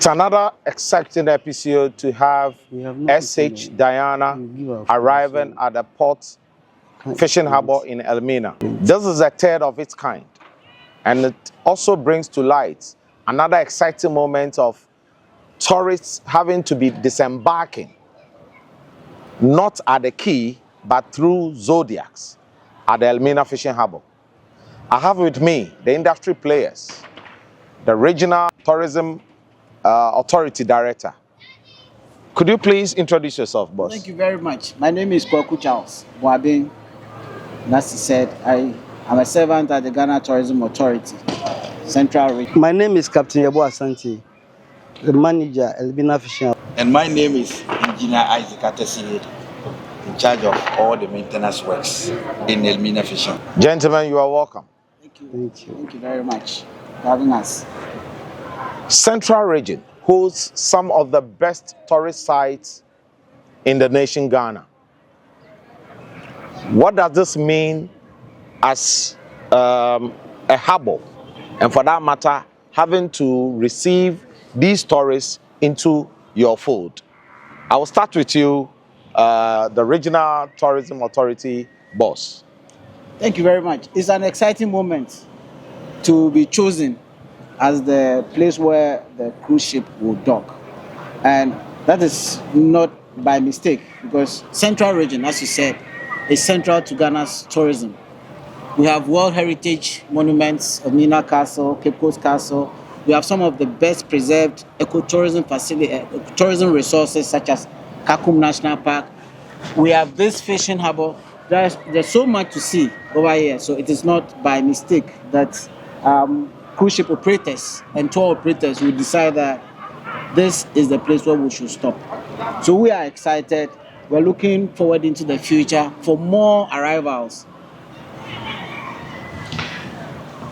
It's another exciting episode to have SH Diana arriving at the port fishing harbor in Elmina. This is a third of its kind, and it also brings to light another exciting moment of tourists having to be disembarking, not at the quay, but through zodiacs at the Elmina fishing harbor. I have with me the industry players, the regional tourism authority director. Could you please introduce yourself, boss? Thank you very much. My name is Kwaku Charles Boabin. As he said, I am a servant at the Ghana Tourism Authority, Central Region. My name is Captain Yabo Asante, the manager at Elmina Fishing. And my name is Engineer Isaac Atesi, in charge of all the maintenance works in Elmina Fishing. Gentlemen, you are welcome. Thank you. Thank you very much for having us. Central Region hosts some of the best tourist sites in the nation Ghana. What does this mean as a harbor, and for that matter, having to receive these tourists into your fold? I will start with you, the Regional Tourism Authority boss. Thank you very much. It's an exciting moment to be chosen as the place where the cruise ship will dock. And that is not by mistake, because Central Region, as you said, is central to Ghana's tourism. We have World Heritage monuments, Elmina Castle, Cape Coast Castle. We have some of the best preserved ecotourism tourism resources, such as Kakum National Park. We have this fishing harbor. There's so much to see over here, so it is not by mistake that cruise ship operators and tour operators will decide that this is the place where we should stop. So we are excited. We're looking forward into the future for more arrivals.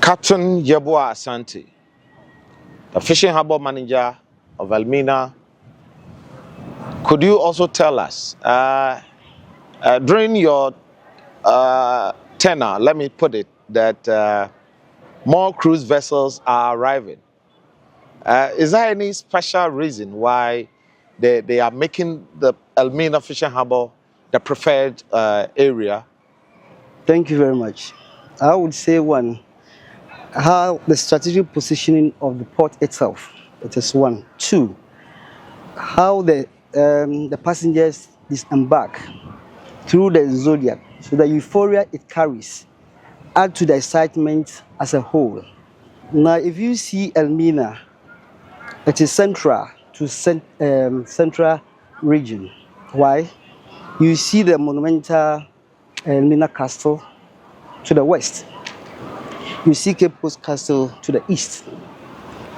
Captain Yeboah Asante, the fishing harbor manager of Elmina. Could you also tell us, during your tenure, let me put it, that more cruise vessels are arriving. Is there any special reason why they are making the Elmina fishing harbor the preferred area? Thank you very much. I would say one, how the strategic positioning of the port itself. It is one. Two, how the passengers disembark through the zodiac, so the euphoria it carries add to the excitement as a whole. Now, if you see Elmina, it is central to Central Region. Why? You see the monumental Elmina Castle to the west. You see Cape Coast Castle to the east.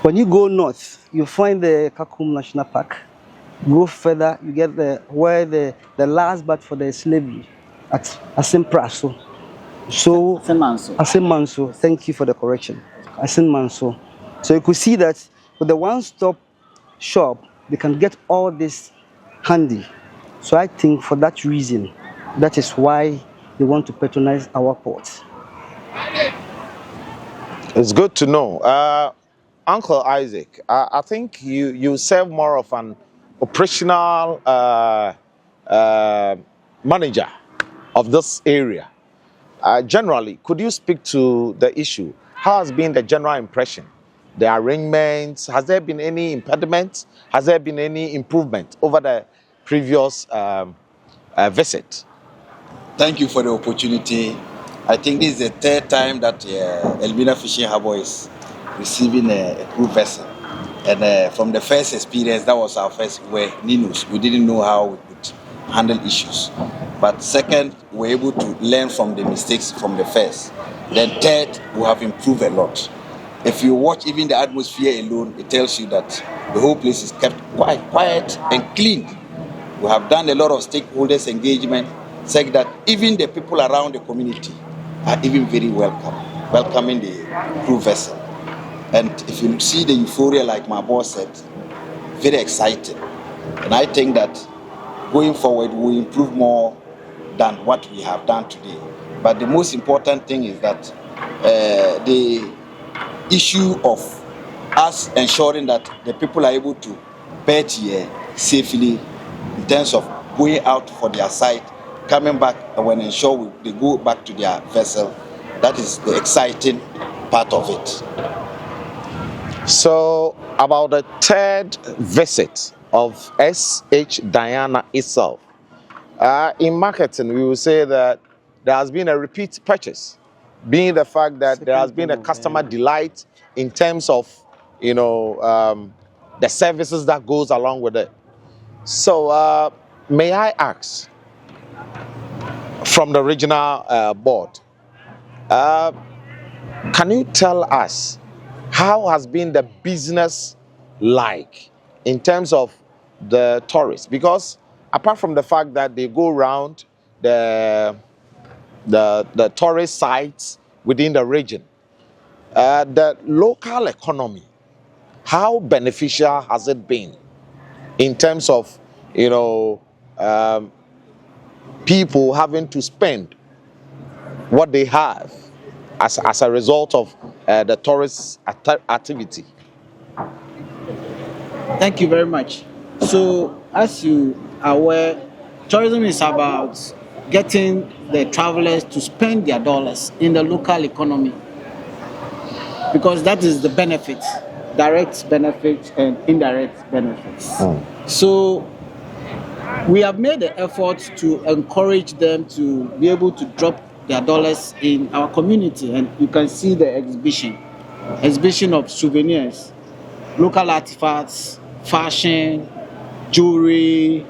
When you go north, you find the Kakum National Park. Go further, you get where the last bat for the slavery at Asimpraso. So, Asim thank you for the correction. Asim. So you could see that with the one-stop shop, they can get all this handy. So I think for that reason, that is why they want to patronize our port. It's good to know. Uncle Isaac, I think you serve more of an operational manager of this area. Generally, could you speak to the issue? How has been the general impression? The arrangements, has there been any impediments? Has there been any improvement over the previous visit? Thank you for the opportunity. I think this is the third time that Elmina Fishing Harbor is receiving a crew vessel. And from the first experience, that was our first, we were Ninos. We didn't know how we could handle issues. But second, we're able to learn from the mistakes from the first. Then third, we have improved a lot. If you watch even the atmosphere alone, it tells you that the whole place is kept quite quiet and clean. We have done a lot of stakeholders engagement, saying that even the people around the community are even very welcoming the crew vessel. And if you see the euphoria, like my boss said, very excited. And I think that going forward, we'll improve more than what we have done today. But the most important thing is that the issue of us ensuring that the people are able to bet here safely in terms of going out for their site, coming back, and when ensure they go back to their vessel. That is the exciting part of it. So, about the third visit of S.H. Diana itself, in marketing, we will say that there has been a repeat purchase, being the fact that there has been a customer delight in terms of, the services that goes along with it. So, may I ask, from the regional board, can you tell us how has been the business like in terms of the tourists? Because apart from the fact that they go around the tourist sites within the region, the local economy, how beneficial has it been in terms of people having to spend what they have as a result of the tourist activity? Thank you very much. So, as you are aware, tourism is about getting the travelers to spend their dollars in the local economy, because that is the benefit, direct benefits and indirect benefits. So, we have made the effort to encourage them to be able to drop their dollars in our community, and you can see the exhibition of souvenirs, local artifacts, fashion, jewelry,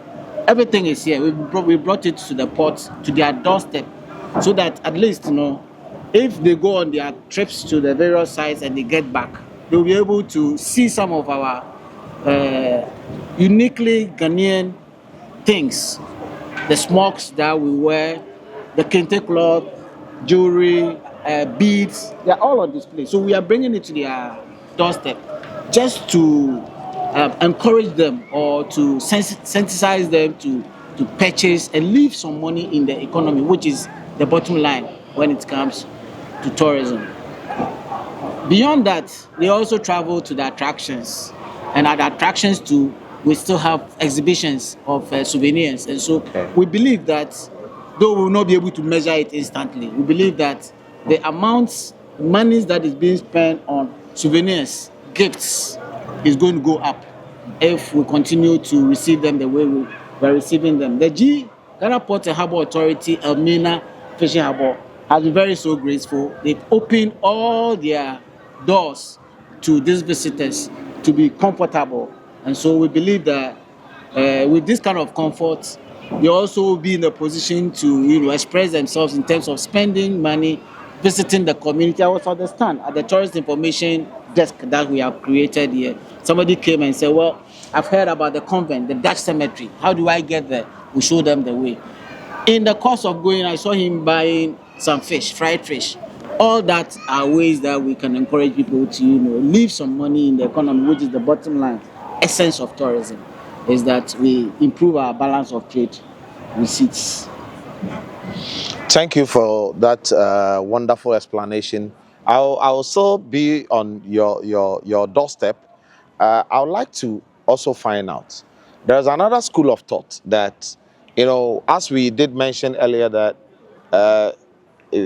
everything is here. We brought it to the port, to their doorstep, so that at least, if they go on their trips to the various sites and they get back, they'll be able to see some of our uniquely Ghanaian things, the smocks that we wear, the kente cloth, jewelry, beads, they're all on display. So we are bringing it to their doorstep just to encourage them or to sensitize them to purchase and leave some money in the economy, which is the bottom line when it comes to tourism. Beyond that, they also travel to the attractions, and at the attractions too, we still have exhibitions of souvenirs. And so we believe that, though we will not be able to measure it instantly, we believe that the monies that is being spent on souvenirs, gifts, is going to go up if we continue to receive them the way we're receiving them. The Ghana Port and Harbour Authority, Elmina Fishing Harbour, has been very so graceful. They've opened all their doors to these visitors to be comfortable. And so we believe that with this kind of comfort, they also will be in a position to express themselves in terms of spending money, visiting the community. I also understand at the tourist information desk that we have created here, somebody came and said, well, I've heard about the convent, the Dutch cemetery. How do I get there? We show them the way. In the course of going, I saw him buying some fish, fried fish. All that are ways that we can encourage people to leave some money in the economy, which is the bottom line. Essence of tourism is that we improve our balance of trade receipts. Thank you for that wonderful explanation. I'll still be on your doorstep. I would like to also find out. There's another school of thought that, as we did mention earlier that,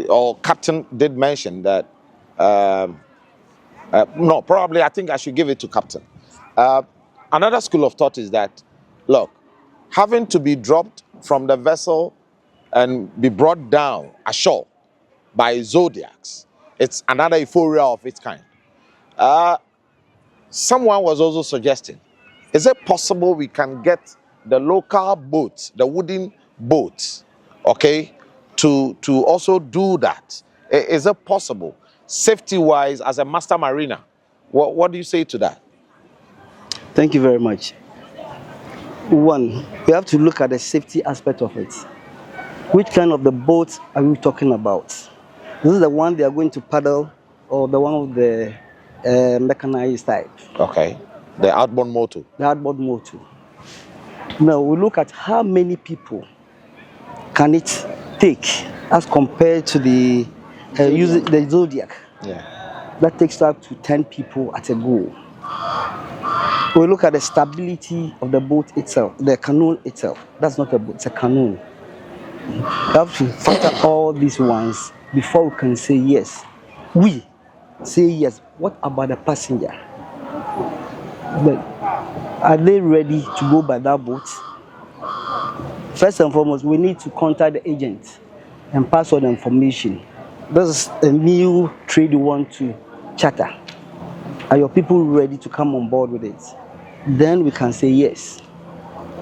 or Captain did mention that, no, probably I think I should give it to Captain. Another school of thought is that, look, having to be dropped from the vessel and be brought down ashore by zodiacs, it's another euphoria of its kind. Someone was also suggesting, is it possible we can get the local boats, the wooden boats, okay, to also do that? Is it possible, safety-wise, as a master mariner? What do you say to that? Thank you very much. One, we have to look at the safety aspect of it. Which kind of the boats are we talking about? This is the one they are going to paddle, or the one with the mechanized type? Okay, the outboard motor. The outboard motor. Now we look at how many people can it take as compared to the Zodiac. Yeah. That takes up to 10 people at a go. We look at the stability of the boat itself, the canoe itself. That's not a boat, it's a canoe. We have to factor all these ones before we can say yes. We say yes. What about the passenger? But are they ready to go by that boat? First and foremost, we need to contact the agent and pass on the information. This is a new trade you want to charter. Are your people ready to come on board with it? Then we can say yes.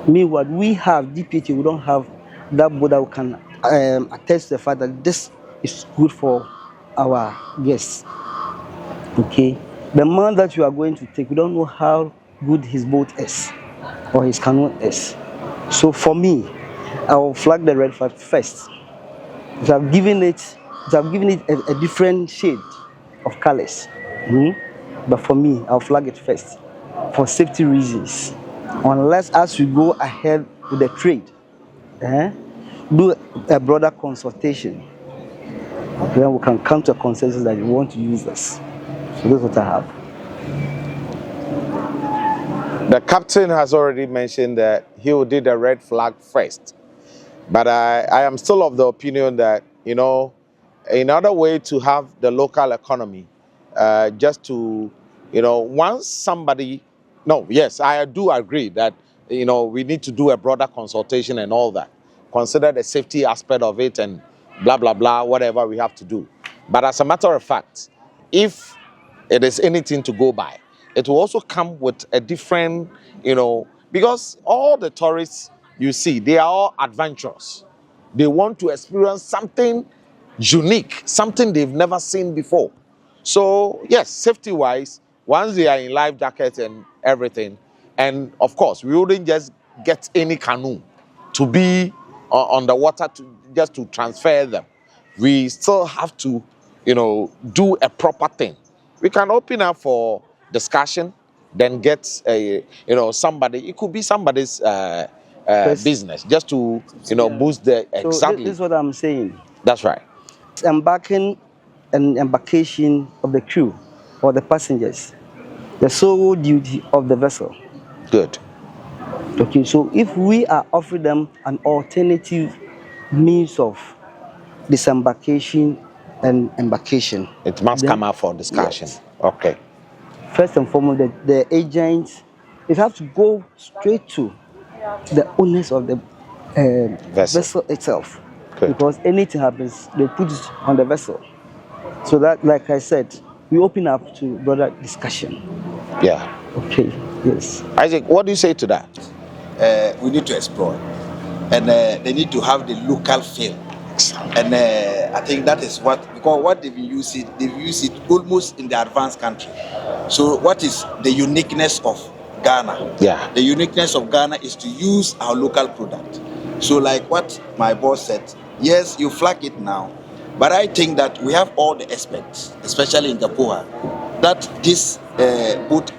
Meanwhile, we have DPT, we don't have that boat that we can attest to the fact that this is good for our guests. Okay? The man that you are going to take, we don't know how good his boat is or his canoe is. So for me, I will flag the red flag first. If I've given it a different shade of colors. But for me, I'll flag it first for safety reasons. Unless as we go ahead with the trade, do a broader consultation, then we can come to a consensus that we want to use this. So that's what I have. The captain has already mentioned that he will do the red flag first. But I am still of the opinion that, another way to have the local economy, just to, once somebody, yes, I do agree that, we need to do a broader consultation and all that. Consider the safety aspect of it and blah, blah, blah, whatever we have to do. But as a matter of fact, if it is anything to go by, it will also come with a different, because all the tourists you see, they are all adventurous. They want to experience something unique, something they've never seen before. So, yes, safety-wise, once they are in life jackets and everything, and of course, we wouldn't just get any canoe to be on the water just to transfer them. We still have to, do a proper thing. We can open up for discussion, then get somebody. It could be somebody's business, just to boost the exactly. So this is what I'm saying. That's right. Embarking and embarkation of the crew or the passengers, the sole duty of the vessel. Good. Okay, so if we are offering them an alternative means of disembarkation and embarkation, it must come up for discussion. Yes. Okay. First and foremost, the agents, it has to go straight to the owners of the vessel itself. Good. Because anything happens, they put it on the vessel. So that, like I said, we open up to broader discussion. Yeah. Okay. Yes. Isaac, what do you say to that? We need to explore, and they need to have the local feel. And I think that is because what they've used it almost in the advanced country. So what is the uniqueness of Ghana? Yeah. The uniqueness of Ghana is to use our local product. So like what my boss said, yes, you flag it now, but I think that we have all the experts, especially in Gapoha, that this boat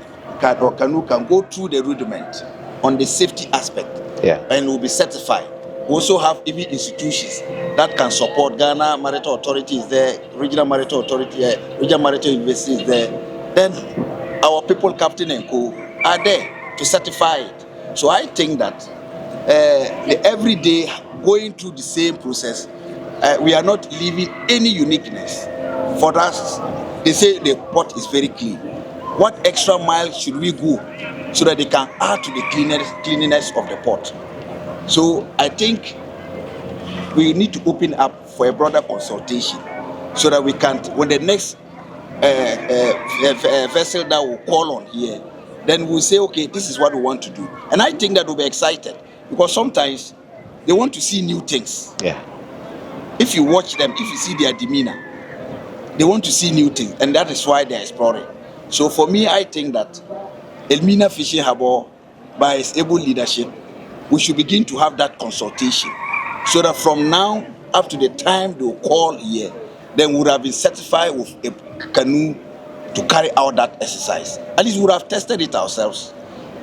or canoe can go through the rudiment on the safety aspect, and will be certified. We also have even institutions that can support. Ghana Maritime Authority is there, Regional Maritime Authority, Regional Maritime University is there. Then our people, captain and co, are there to certify it. So I think that every day going through the same process, we are not leaving any uniqueness. For us, they say the port is very clean. What extra mile should we go so that they can add to the cleanliness of the port? So I think we need to open up for a broader consultation so that we can, when the next vessel that will call on here, then we'll say, okay, this is what we want to do. And I think that we'll be excited because sometimes they want to see new things. Yeah. If you watch them, if you see their demeanor, they want to see new things, and that is why they're exploring. So for me, I think that Elmina Fishing Harbour, by its able leadership, we should begin to have that consultation so that from now up to the time they'll call here, then we would have been certified with a canoe to carry out that exercise. At least we would have tested it ourselves.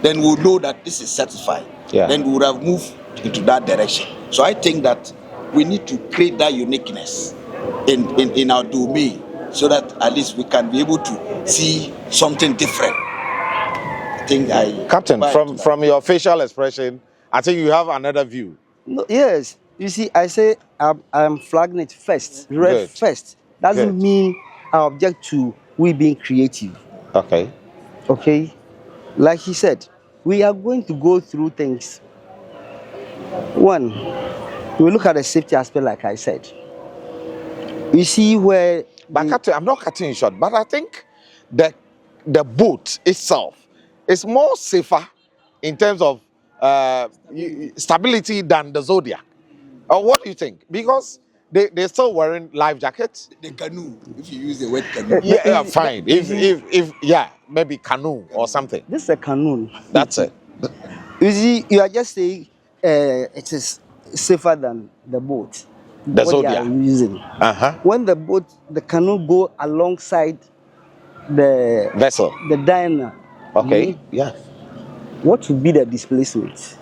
Then we'll know that this is certified. Yeah. Then we would have moved into that direction. So I think that we need to create that uniqueness in our domain so that at least we can be able to see something different think Captain, buy into that. from your facial expression, I think you have another view. No, yes, you see, I say I'm flagging it first, red Good. first. Doesn't Good. mean I object to we being creative. Okay. Okay, like he said, we are going to go through things. One, we look at the safety aspect, like I said. You see where. But Captain, I'm not cutting you short, but I think that the boat itself is more safer in terms of stability than the Zodiac. What do you think? Because they're still wearing life jackets. The canoe, if you use the word canoe. Yeah, fine. If yeah, maybe canoe or something. This is a canoe. That's it. You see, you are just saying it is safer than the boat. The what they are Zodiac. using. When the canoe go alongside the Vessel. the diner. Okay. Yeah. What would be the displacement?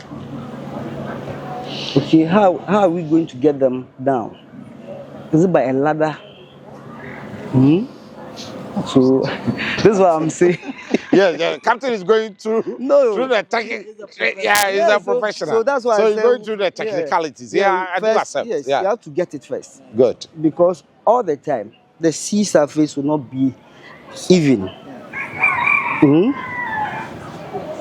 Okay, how are we going to get them down? Is it by a ladder? So this is what I'm saying. Yeah. Captain is going through through the he's a professional. So that's why he's going through the technicalities. I do accept. Yes, yeah. you have to get it first. Good. Because all the time the sea surface will not be even.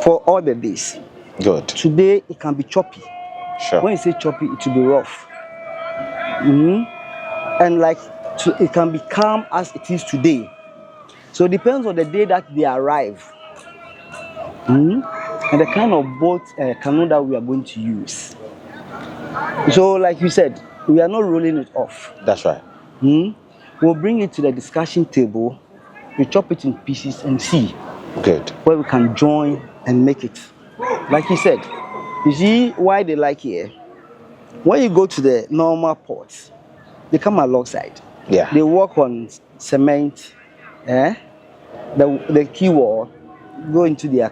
For all the days. Good. Today it can be choppy. Sure. When you say choppy, it will be rough. And like it can be calm as it is today. So it depends on the day that they arrive. And the kind of boat canoe that we are going to use. So like you said, we are not rolling it off. That's right. We'll bring it to the discussion table, we chop it in pieces and see. Good. Where we can join and make it. Like you said, you see why they like here? When you go to the normal ports, they come alongside. Yeah. They work on cement, the key wall, go into their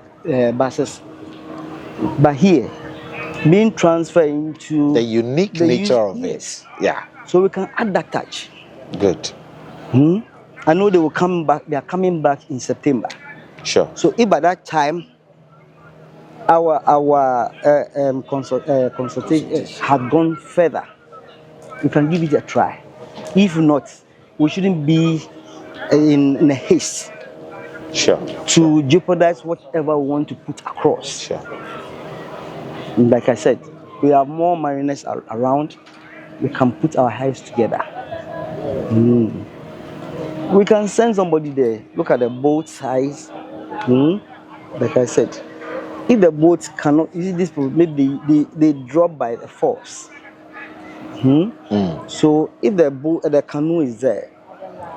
buses. But here, being transferred into the unique nature of it. Yeah. So we can add that touch. Good. I know they will come back. They are coming back in September. Sure. So if by that time our consultation had gone further, we can give it a try. If not, we shouldn't be in a haste. Sure. To jeopardize whatever we want to put across. Sure. Like I said, we have more mariners around. We can put our heads together. We can send somebody there. Look at the boat size. Like I said, if the boats cannot, you see this, maybe they drop by the force. So if the canoe is there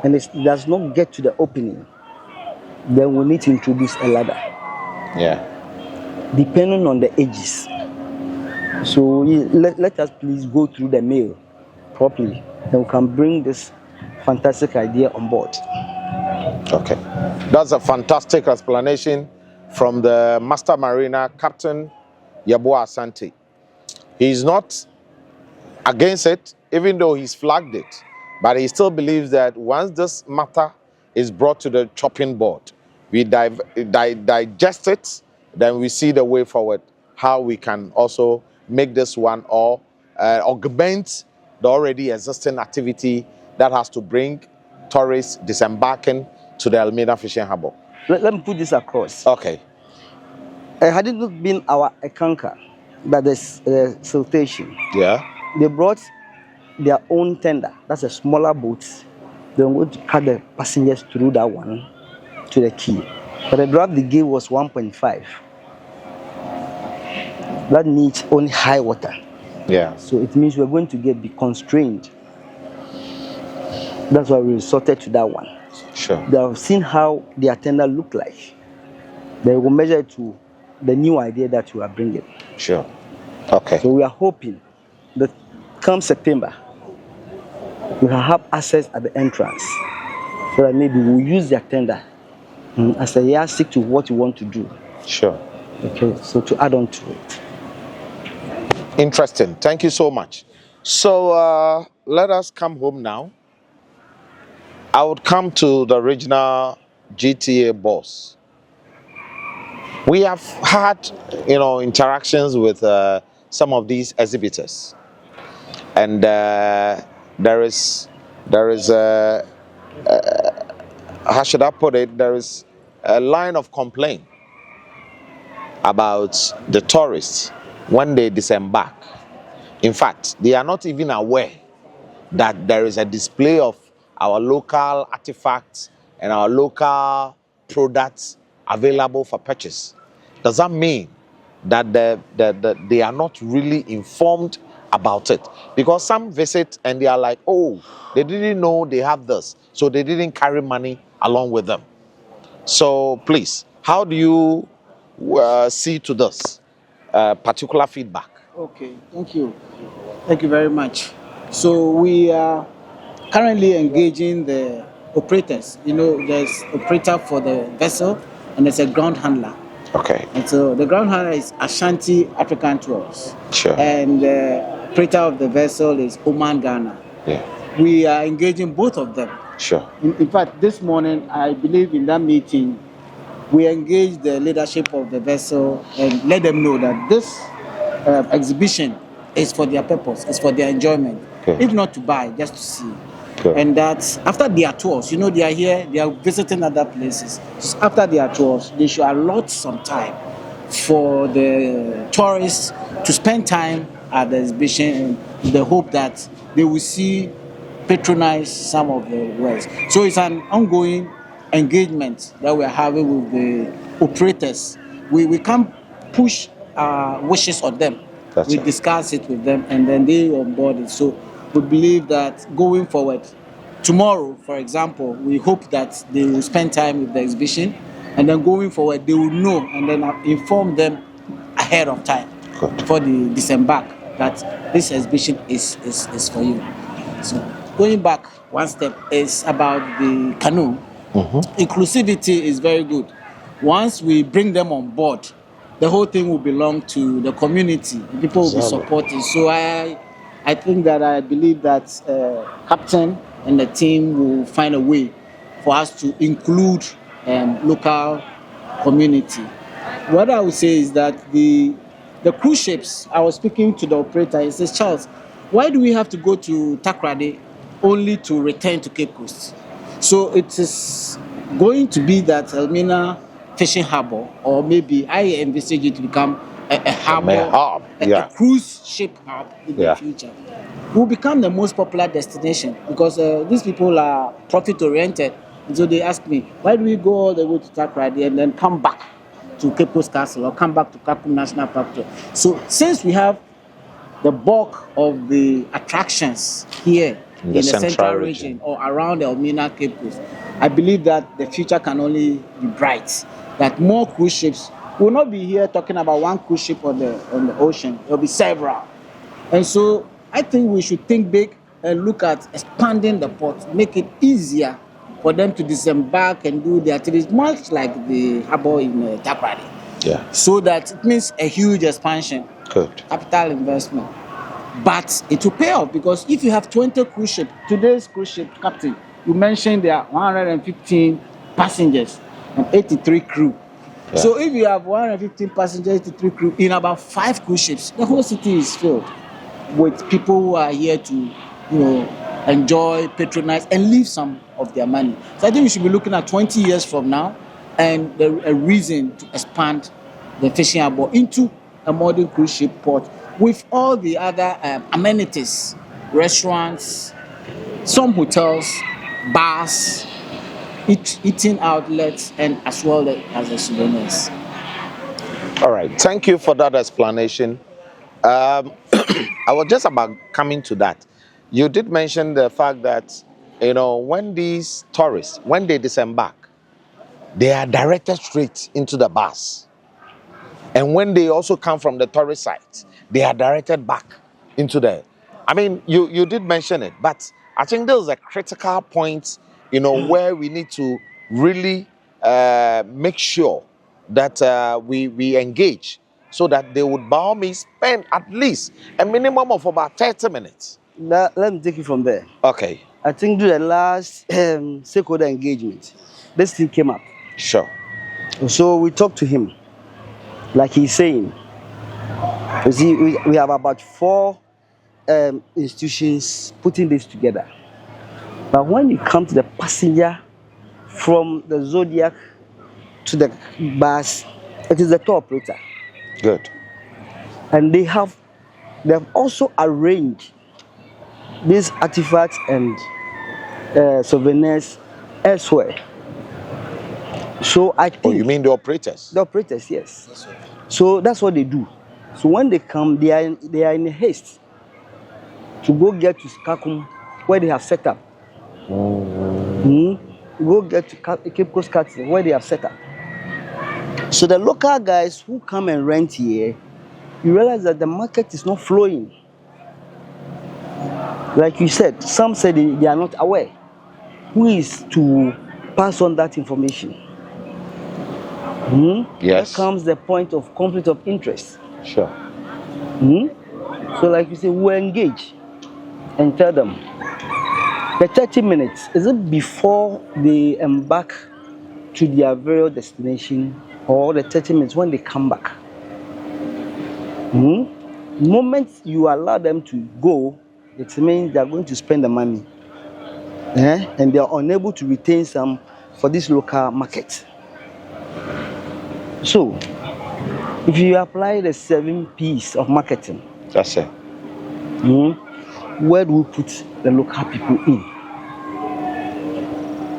and it does not get to the opening, then we need to introduce a ladder. Yeah. Depending on the edges. So let us please go through the mail properly, then we can bring this fantastic idea on board. Okay. That's a fantastic explanation from the Master Mariner, Captain Yeboah Asante. He's not against it, even though he's flagged it, but he still believes that once this matter is brought to the chopping board, we digest it, then we see the way forward, how we can also make this one or augment the already existing activity that has to bring tourists disembarking to the Elmina fishing harbor. Let me put this across. Okay. Had it not been our Ekanka, that is siltation, they brought their own tender. That's a smaller boat. They were going to cut the passengers through that one to the quay. But the draft they gave was 1.5. That needs only high water. Yeah. So it means we're going to be constrained. That's why we resorted to that one. Sure. They have seen how their tender look like. They will measure it to the new idea that we are bringing. Sure. Okay. So we are hoping that come September, we can have access at the entrance, so that maybe we'll use their tender as a yardstick to what we want to do. Sure. Okay, so to add on to it. Interesting. Thank you so much. So let us come home now. I would come to the regional GTA boss. We have had, interactions with some of these exhibitors, and there is how should I put it? There is a line of complaint about the tourists when they disembark. In fact, they are not even aware that there is a display of our local artifacts and our local products available for purchase. Does that mean that they are not really informed about it? Because some visit and they are like, oh, they didn't know they have this, so they didn't carry money along with them. So please, how do you see to this particular feedback? Okay, thank you. Thank you very much. So we are currently engaging the operators. There's operator for the vessel and there's a ground handler. Okay. And so the ground handler is Ashanti African Tours. Sure. And the operator of the vessel is Oman Ghana. Yeah. We are engaging both of them. Sure. In fact, this morning, I believe in that meeting, we engaged the leadership of the vessel and let them know that this exhibition is for their purpose, it's for their enjoyment. Okay. If not to buy, just to see. Okay. And that after their tours, they are here, they are visiting other places. Just after their tours, they should allot some time for the tourists to spend time at the exhibition in the hope that they will see, patronize some of the wares. So it's an ongoing engagement that we're having with the operators. We can't push our wishes on them. We discuss it with them and then they onboard it. So we believe that going forward, tomorrow, for example, we hope that they will spend time with the exhibition and then going forward, they will know and then inform them ahead of time before they disembark that this exhibition is for you. So going back one step is about the canoe. Inclusivity is very good. Once we bring them on board, the whole thing will belong to the community. People will be supportive. So I think that I believe that Captain and the team will find a way for us to include local community. What I would say is that the cruise ships, I was speaking to the operator, he says, Charles, why do we have to go to Takoradi only to return to Cape Coast? So it is going to be that Elmina fishing harbor, or maybe I envisage it to become a harbor, a cruise ship hub in the future, will become the most popular destination because these people are profit oriented. And so they ask me, why do we go all the way to Takoradi and then come back to Cape Coast Castle or come back to Kakum National Park? So since we have the bulk of the attractions here in the central region or around the Elmina Cape Coast, I believe that the future can only be bright. That more cruise ships will not be here talking about one cruise ship on the ocean. There will be several. And so I think we should think big and look at expanding the port, make it easier for them to disembark and do their activities, much like the harbor in Takoradi. Yeah. So that it means a huge expansion, capital investment. But it will pay off because if you have 20 cruise ships, today's cruise ship captain, you mentioned there are 115 passengers and 83 crew. Yeah. So if you have 115 passengers, 83 crew in about 5 cruise ships, the whole city is filled with people who are here to, enjoy, patronize, and leave some of their money. So I think we should be looking at 20 years from now and a reason to expand the fishing harbor into a modern cruise ship port with all the other amenities, restaurants, some hotels, bars, eating outlets, and as well as the souvenirs. All right, thank you for that explanation. I was just about coming to that. You did mention the fact that, when these tourists, when they disembark, they are directed straight into the bus. And when they also come from the tourist site, they are directed back into you did mention it, but I think there is a critical point, where we need to really make sure that we engage so that they would by all means spend at least a minimum of about 30 minutes. Let me take it from there. Okay. I think during the last stakeholder engagement, this thing came up. Sure. So we talked to him. like he's saying, you see, we have about 4 institutions putting this together. But when you come to the passenger, from the Zodiac to the bus, it is the tour operator. Good. And they've also arranged these artifacts and souvenirs elsewhere. So I think. Oh, you mean the operators? The operators, yes. So that's what they do. So when they come, they are in a haste to go get to Kakum, where they have set up. Go get to Cape Coast Castle, where they have set up. So the local guys who come and rent here, you realize that the market is not flowing. Like you said, some say they are not aware. Who is to pass on that information? Yes. There comes the point of conflict of interest. Sure. So like you say, we engage and tell them the 30 minutes, is it before they embark to their various destination, or the 30 minutes when they come back? Moment you allow them to go, it means they are going to spend the money, and they are unable to retain some for this local market. So if you apply the 7 P's of marketing, That's it. where do we put the local people in?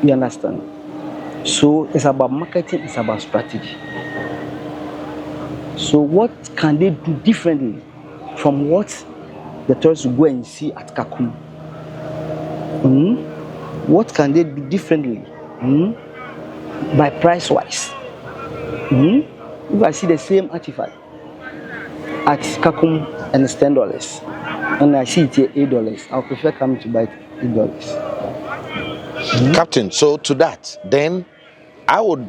You understand? So it's about marketing, it's about strategy. So what can they do differently from what the tourists will go and see at Kakum? What can they do differently? By price wise. If I see the same artifact at Kakum and it's $10, and I see it here $8, I'll prefer coming to buy it $8. Captain, so to that, then I would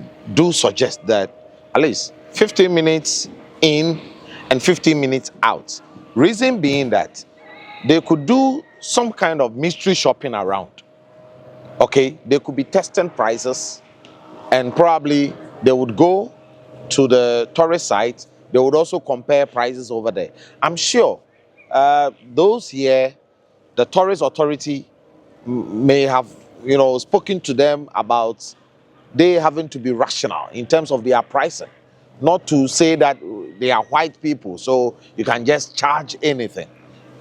suggest that at least 15 minutes in and 15 minutes out. Reason being that they could do some kind of mystery shopping around. Okay, they could be testing prices, and probably they would go to the tourist site. They would also compare prices over there. I'm sure those here, the tourist authority may have, spoken to them about they having to be rational in terms of their pricing, not to say that they are white people, so you can just charge anything.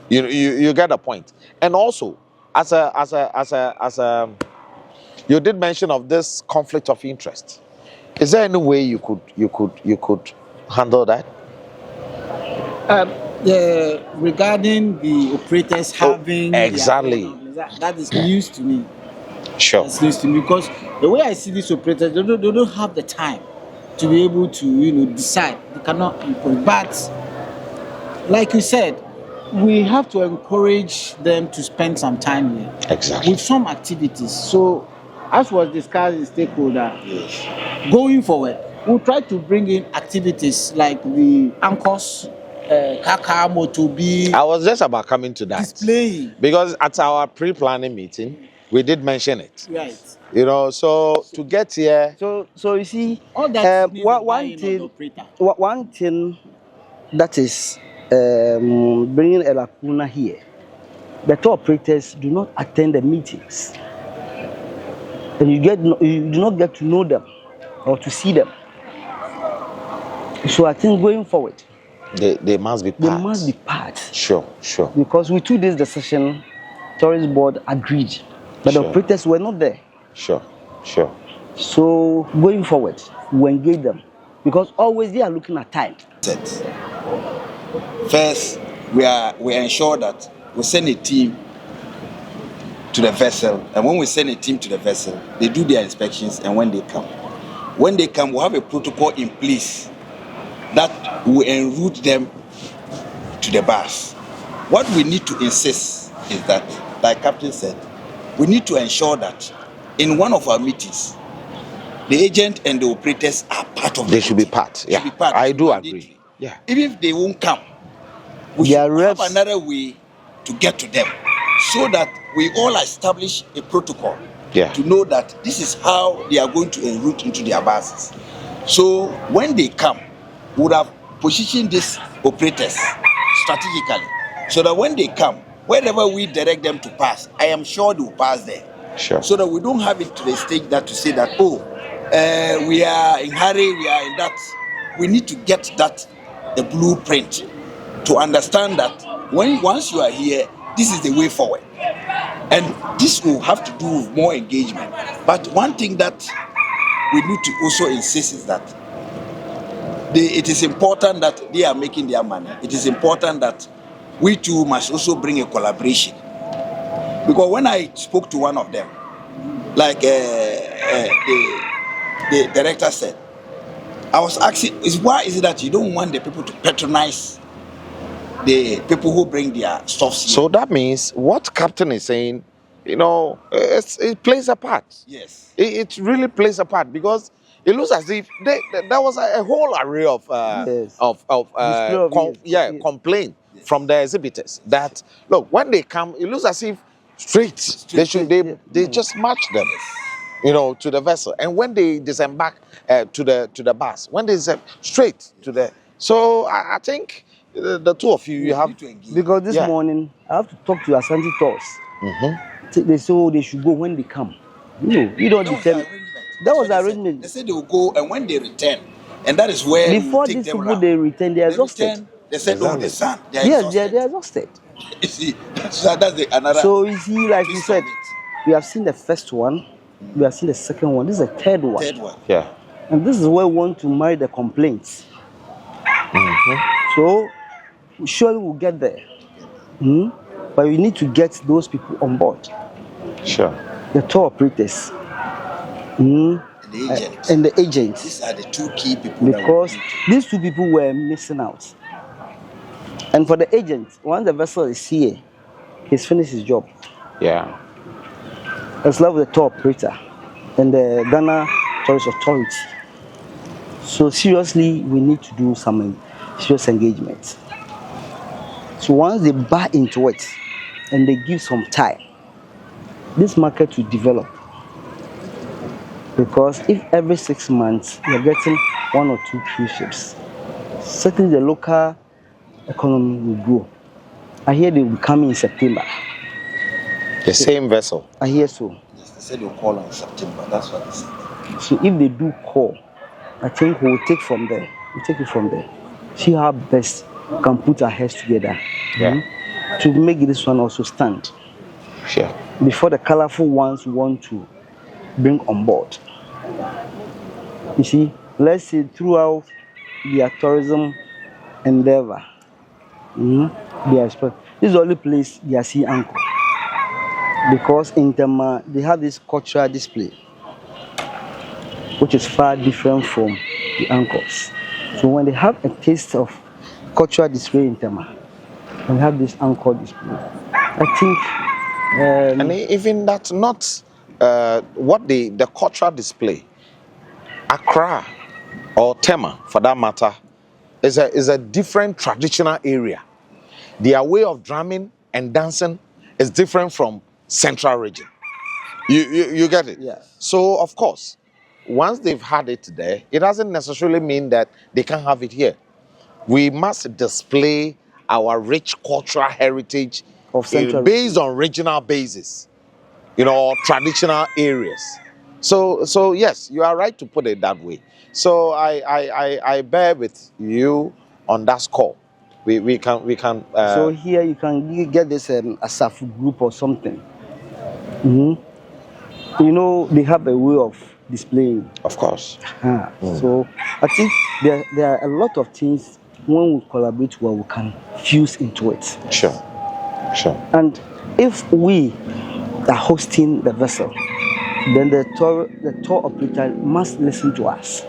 You get the point. And also, as a you did mention of this conflict of interest. Is there any way you could handle that? Regarding the operators having exactly. that is news to me. Sure. That's news to me, because the way I see these operators, they don't have the time to be able to decide. They cannot impose. But like you said, we have to encourage them to spend some time here. Exactly. With some activities. So as was discussed in stakeholder, going forward, we'll try to bring in activities like the anchors, Kaka, Motobi. I was just about coming to that. Displaying. Because at our pre-planning meeting, we did mention it. Right. So to get here. So you see, all that one thing that is bringing a lacuna here, the tour operators do not attend the meetings, and you do not get to know them or to see them. So I think going forward, they must be part. They must be part. Sure. Because we took this decision, tourist board agreed, but the operators were not there. Sure. So going forward, we engage them, because always they are looking at time. First, we ensure that we send a team to the vessel, and when we send a team to the vessel, they do their inspections, and when they come, we have a protocol in place that will en route them to the bars. What we need to insist is that, like Captain said, we need to ensure that in one of our meetings, the agent and the operators are part of it. They should be part. Yeah, I do agree. Yeah. Even if they won't come, we should have another way to get to them, so that we all establish a protocol to know that this is how they are going to en route into their buses. So when they come, we would have position these operators strategically so that when they come, wherever we direct them to pass, I am sure they will pass there. Sure. So that we don't have it to the stage that to say that, we are in hurry, we are in that. We need to get that, the blueprint, to understand that once you are here, this is the way forward. And this will have to do with more engagement. But one thing that we need to also insist is that it is important that they are making their money. It is important that we too must also bring a collaboration. Because when I spoke to one of them, like the director said, I was asking, why is it that you don't want the people to patronize the people who bring their stuff here? So that means what Captain is saying, it plays a part. Yes. It really plays a part, because it looks as if there was a whole array of Yes. complaint from the exhibitors that, look, when they come, it looks as if they just match them, to the vessel, and when they disembark to the bus, when they straight to the. So I think the two of you have to engage. Because this morning I have to talk to Asante Tours. They say they should go when they come. You don't determine. That was the arrangement. They said they will go, and when they return, and that is where before these people they return, they are exhausted. They said, "Oh, the sun." They are Yes, exhausted. they are exhausted. You see, that's another. So you see, like you twist said, of it. we have seen the first one, we have seen the second one. This is the third one. Third one. Yeah. And this is where we want to marry the complaints. So surely we'll get there. But we need to get those people on board. Sure. The tour operators. The agents. And the agents. These are the two key people. Because these two people were missing out. And for the agent, once the vessel is here, he's finished his job. Yeah. Let's love the tour operator and the Ghana Tourist Authority. So seriously, we need to do some serious engagement. So once they buy into it and they give some time, this market will develop. Because if every 6 months you're getting 1 or 2 cruise ships, certainly the local economy will grow. I hear they will be coming in September. The same vessel. I hear so. Yes, they said they'll call in September. That's what they said. So if they do call, I think we'll take from there. We'll take it from there. See how best we can put our heads together to make this one also stand. Sure. Before the colorful ones want to bring on board. You see, let's say throughout their tourism endeavor, this is the only place they are seeing anchor. Because in Tema, they have this cultural display, which is far different from the anchors. So when they have a taste of cultural display in Tema, and have this anchor display, I think... and even that's not what the cultural display, Accra or Tema for that matter, is a different traditional area. Their way of drumming and dancing is different from Central region. You get it? Yeah. So of course, once they've had it there, it doesn't necessarily mean that they can't have it here. We must display our rich cultural heritage of Central based on regional basis, traditional areas. So yes, you are right to put it that way. So I bear with you on that score. We can. So here you can get this ASAF group or something. They have a way of displaying. Of course. So I think there are a lot of things when we collaborate well we can fuse into it. Sure. And if we are hosting the vessel, then the tour operator must listen to us.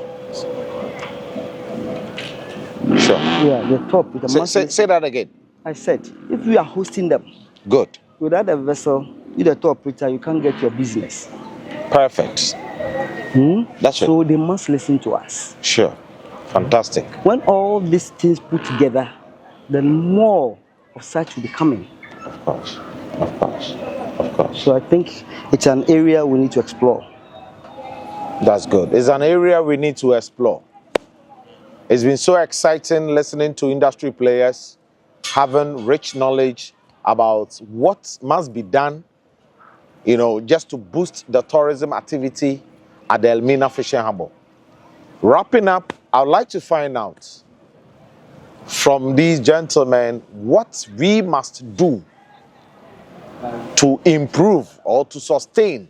Sure. Yeah, the tour operator must say that again. I said, if we are hosting them, good. Without the vessel, you the tour operator, you can't get your business. Perfect. That's it. So they must listen to us. Sure. Fantastic. When all these things put together, then more of such will be coming. Of course. So I think it's an area we need to explore. That's good. It's an area we need to explore. It's been so exciting listening to industry players, having rich knowledge about what must be done, just to boost the tourism activity at the Elmina Fishing Harbour. Wrapping up, I would like to find out from these gentlemen what we must do to improve or to sustain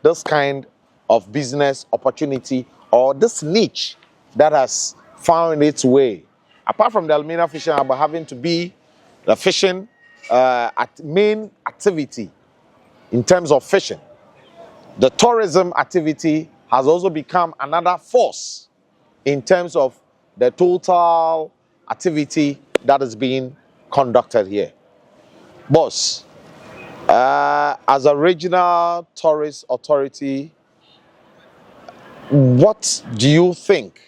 this kind of business opportunity or this niche that has found its way. Apart from the Elmina Fishing Harbour having to be the fishing main activity in terms of fishing, the tourism activity has also become another force in terms of the total activity that is being conducted here. Boss, as a regional tourist authority, what do you think,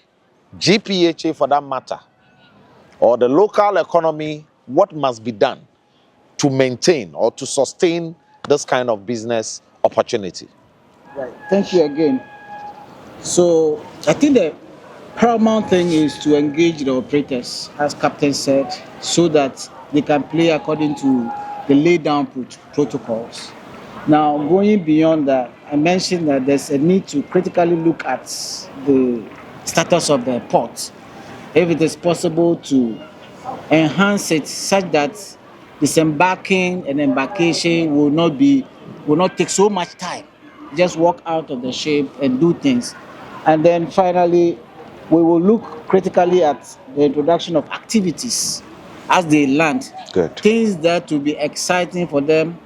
GPHA for that matter, or the local economy, what must be done to maintain or to sustain this kind of business opportunity? Right. Thank you again. So I think the paramount thing is to engage the operators, as Captain said, so that they can play according to the laid down protocols. Now, going beyond that, I mentioned that there's a need to critically look at the status of the port. If it is possible to enhance it such that disembarking and embarkation will not take so much time. Just walk out of the ship and do things. And then finally, we will look critically at the introduction of activities as they land. Good. Things that will be exciting for them.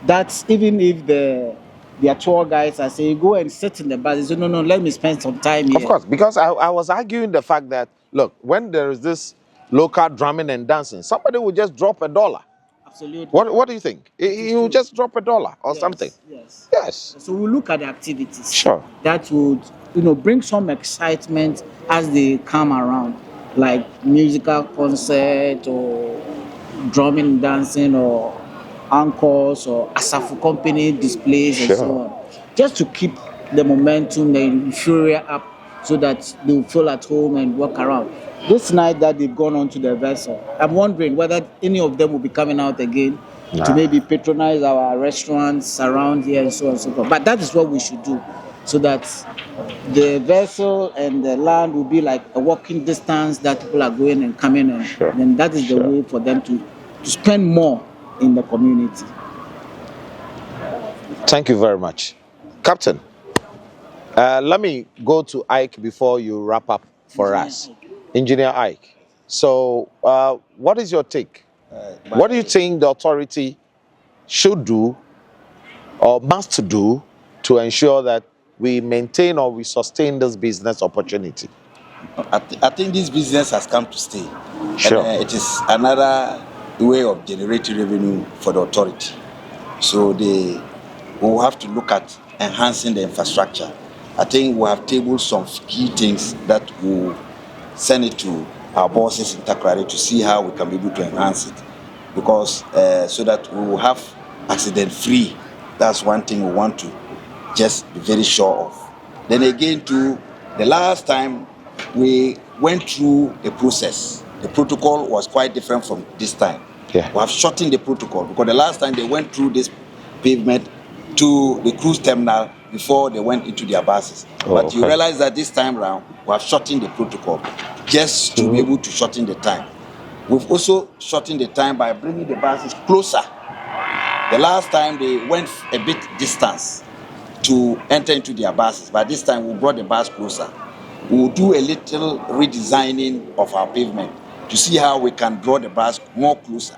That even if their tour guides are saying, go and sit in the bus, they say, no, let me spend some time here. Of course, because I was arguing the fact that, look, when there is this local drumming and dancing, somebody will just drop $1. Absolutely. What do you think? He will just drop $1 or something. Yes. So we'll look at the activities. Sure. That would, bring some excitement as they come around, like musical concert or drumming, dancing, or anchors or Asafu company displays and so on. Just to keep the momentum, the euphoria up so that they'll feel at home and walk around. This night that they've gone onto the vessel, I'm wondering whether any of them will be coming out again to maybe patronize our restaurants around here and so on and so forth. But that is what we should do so that the vessel and the land will be like a walking distance that people are going and coming in. Then that is the way for them to spend more in the community. Thank you very much. Captain, let me go to Ike before you wrap up for us. Engineer Ike. So what is your take? What do you think the authority should do or must do to ensure that we maintain or we sustain this business opportunity? I think this business has come to stay. Sure. And, it is another way of generating revenue for the authority. So we will have to look at enhancing the infrastructure. I think we have tabled some key things that will send it to our bosses in Takoradi to see how we can be able to enhance it. Because so that we will have accident free. That's one thing we want to just be very sure of. Then again, the last time we went through the process, the protocol was quite different from this time. Yeah. We have shortened the protocol because the last time they went through this pavement to the cruise terminal before they went into their buses. But you realize that this time around, we have shortened the protocol just to be able to shorten the time. We've also shortened the time by bringing the buses closer. The last time they went a bit distance to enter into their buses, but this time we brought the bus closer. We'll do a little redesigning of our pavement to see how we can draw the bus more closer.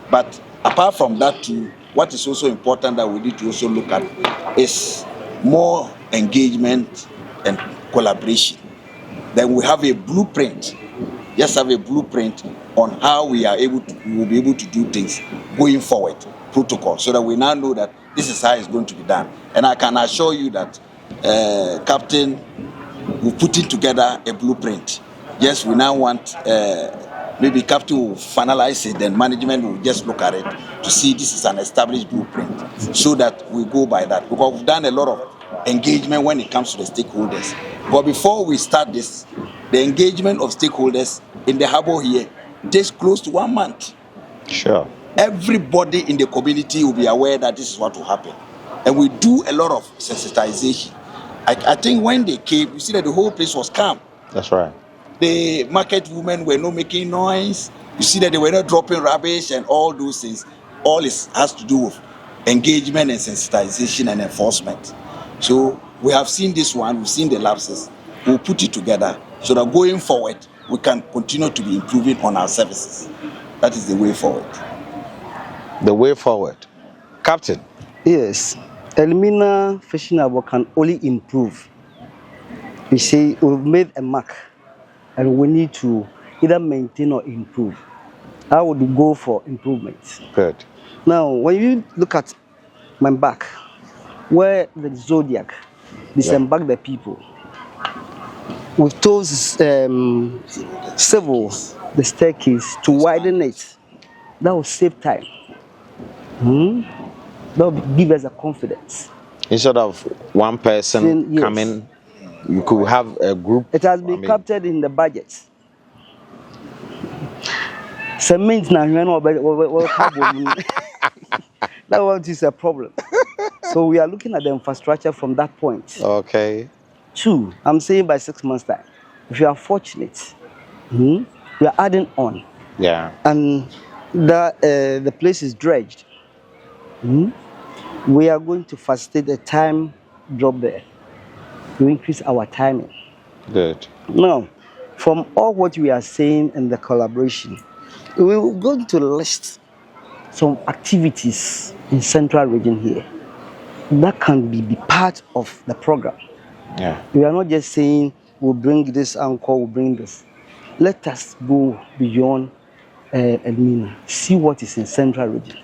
But apart from that too, what is also important that we need to also look at is more engagement and collaboration. Then we have a blueprint. Just have a blueprint on how we will be able to do things going forward, protocol, so that we now know that this is how it's going to be done. And I can assure you that Captain will put it together a blueprint. Yes, we now want maybe Captain will finalize it, then management will just look at it to see this is an established blueprint, so that we go by that. Because we've done a lot of engagement when it comes to the stakeholders. But before we start this, the engagement of stakeholders in the harbor here takes close to 1 month. Sure. Everybody in the community will be aware that this is what will happen. And we do a lot of sensitization. I think when they came, you see that the whole place was calm. That's right. The market women were not making noise. You see that they were not dropping rubbish and all those things. All has to do with engagement and sensitization and enforcement. So we have seen this one, we've seen the lapses. We'll put it together so that going forward, we can continue to be improving on our services. That is the way forward. The way forward. Captain. Yes, Elmina Fishing Harbor can only improve. You see, we've made a mark and we need to either maintain or improve. I would go for improvement. Good. Now, when you look at my back, where the Zodiac disembarked the people, with those civil, the staircase, to widen it, that will save time. That will give us a confidence. Instead of one person Yes. coming, you could have a group. It has been captured in the budget. Cement now, that one is a problem. So we are looking at the infrastructure from that point. Okay. 2, I'm saying by 6 months' time, if you are fortunate, we are adding on. Yeah. And the place is dredged. We are going to facilitate a time drop there to increase our timing. Good. Now, from all what we are saying in the collaboration, we are going to list some activities in central region here that can be part of the program. Yeah. We are not just saying we'll bring this anchor, we'll bring this. Let us go beyond Elmina, see what is in central region,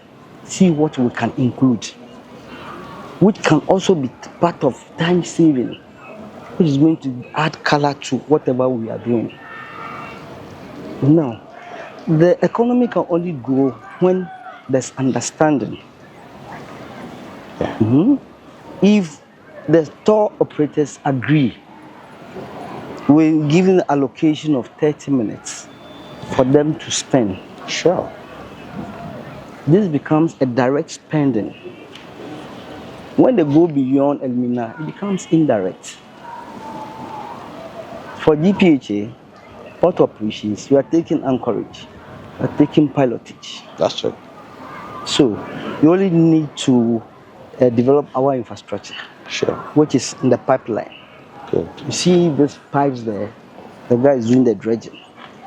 see what we can include, which can also be part of time saving, which is going to add color to whatever we are doing. Now, the economy can only grow when there's understanding. Yeah. If the store operators agree, we're giving an allocation of 30 minutes for them to spend. Sure. This becomes a direct spending. When they go beyond Elmina, it becomes indirect. For GPHA, port operations, we are taking anchorage, we are taking pilotage. That's true. So we only need to develop our infrastructure, Sure. which is in the pipeline. Good. You see these pipes there, the guy is doing the dredging.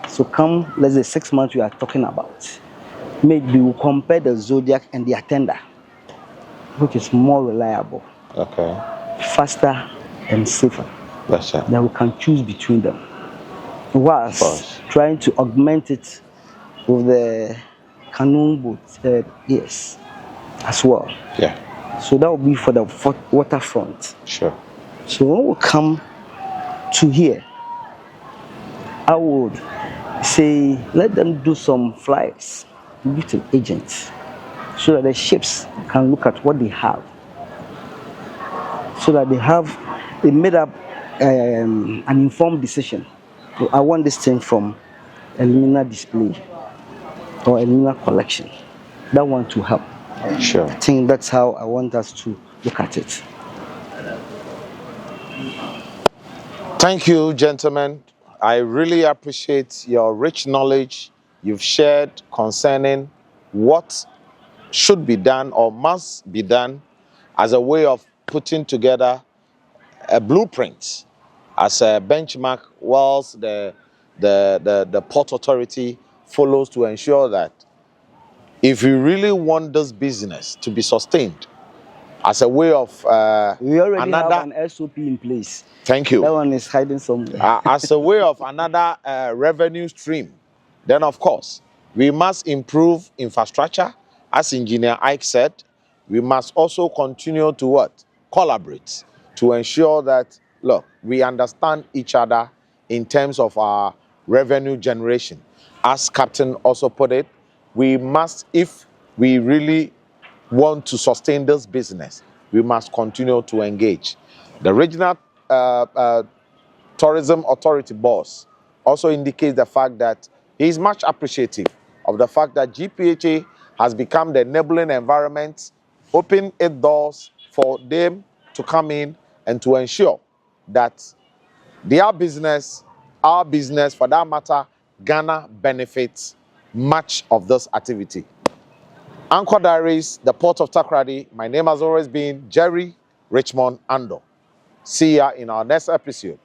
So come, let's say 6 months we are talking about. Maybe we'll compare the Zodiac and the Attender, which is more reliable, Okay. faster and safer. That's it. Then we can choose between them. Whilst course. trying to augment it with the canoe boat, yes, as well. Yeah. So that will be for the waterfront. Sure. So when we come to here, I would say let them do some flights with an agent so that the ships can look at what they have. So that they made up an informed decision. So I want this thing from Elmina display or Elmina collection. That one to help. Sure. I think that's how I want us to look at it. Thank you, gentlemen. I really appreciate your rich knowledge you've shared concerning what should be done or must be done as a way of putting together a blueprint as a benchmark whilst the Port Authority follows to ensure that if we really want this business to be sustained as a way of We already another have an SOP in place. thank you That one is hiding somewhere. as a way of another revenue stream, then of course we must improve infrastructure. As Engineer Ike said, we must also continue to what? Collaborate to ensure that, look, we understand each other in terms of our revenue generation. As Captain also put it, we must, if we really want to sustain this business, we must continue to engage. The regional Tourism Authority boss also indicates the fact that he is much appreciative of the fact that GPHA has become the enabling environment, open its doors for them to come in and to ensure that their business, our business, for that matter, Ghana benefits much of this activity. Anchor Diaries, the Port of Takoradi. My name has always been Jerry Richmond Ando. See ya in our next episode.